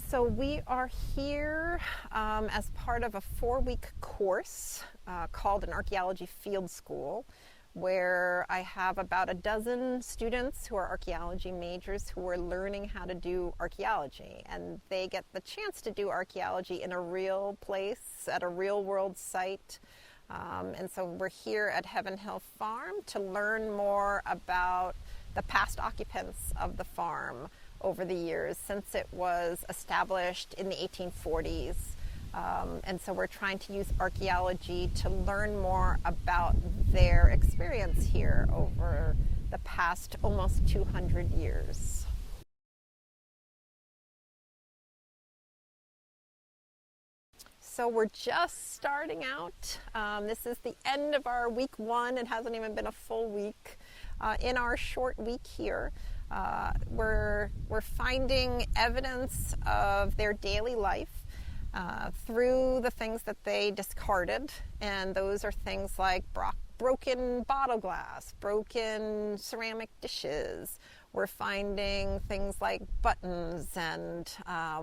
So we are here as part of a 4-week course called an archaeology field school, where I have about a dozen students who are archaeology majors who are learning how to do archaeology, and they get the chance to do archaeology in a real place at a real world site. And so we're here at Heaven Hill Farm to learn more about the past occupants of the farm over the years since it was established in the 1840s. And so we're trying to use archaeology to learn more about their experience here over the past almost 200 years. So we're just starting out. This is the end of our week 1. It hasn't even been a full week. In our short week here, we're finding evidence of their daily life through the things that they discarded, and those are things like broken bottle glass, broken ceramic dishes. We're finding things like buttons and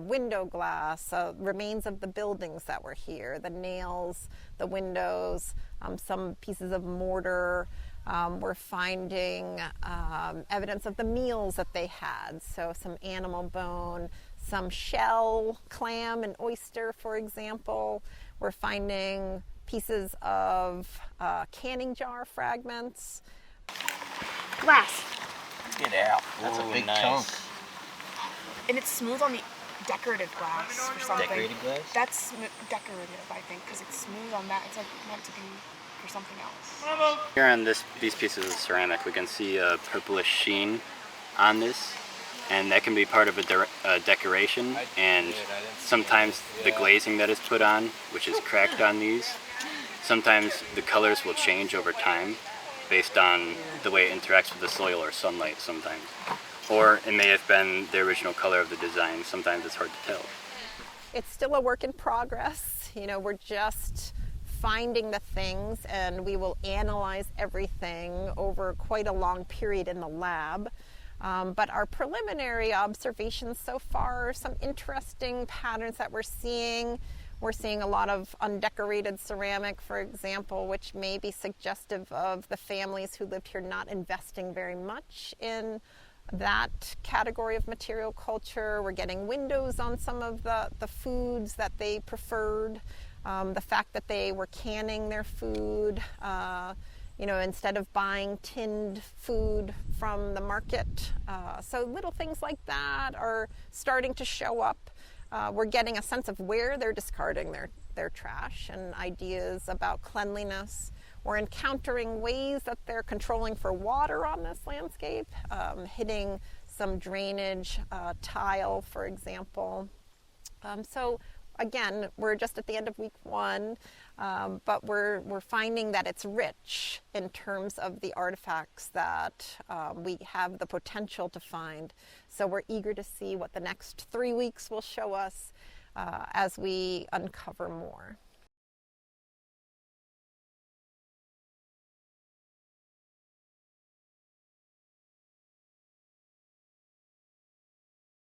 window glass, remains of the buildings that were here, the nails, the windows, some pieces of mortar. We're finding evidence of the meals that they had, so some animal bone, some shell, clam and oyster, for example. We're finding pieces of canning jar fragments. Glass. Get out. That's a big chunk. And it's smooth on the decorative glass or something. Decorated glass? That's decorative, I think, because it's smooth on that. It's like meant to be for something else. Here on these pieces of ceramic, we can see a purplish sheen on this, and that can be part of a decoration, and sometimes the glazing that is put on, which is cracked on these, sometimes the colors will change over time based on the way it interacts with the soil or sunlight sometimes. Or it may have been the original color of the design. Sometimes it's hard to tell. It's still a work in progress. You know, we're just finding the things, and we will analyze everything over quite a long period in the lab. But our preliminary observations so far are some interesting patterns that we're seeing. We're seeing a lot of undecorated ceramic, for example, which may be suggestive of the families who lived here not investing very much in that category of material culture. We're getting windows on some of the foods that they preferred. The fact that they were canning their food, instead of buying tinned food from the market. So little things like that are starting to show up. We're getting a sense of where they're discarding their trash and ideas about cleanliness. We're encountering ways that they're controlling for water on this landscape, hitting some drainage tile, for example. So again, we're just at the end of week 1, but we're finding that it's rich in terms of the artifacts that we have the potential to find. So we're eager to see what the next 3 weeks will show us as we uncover more.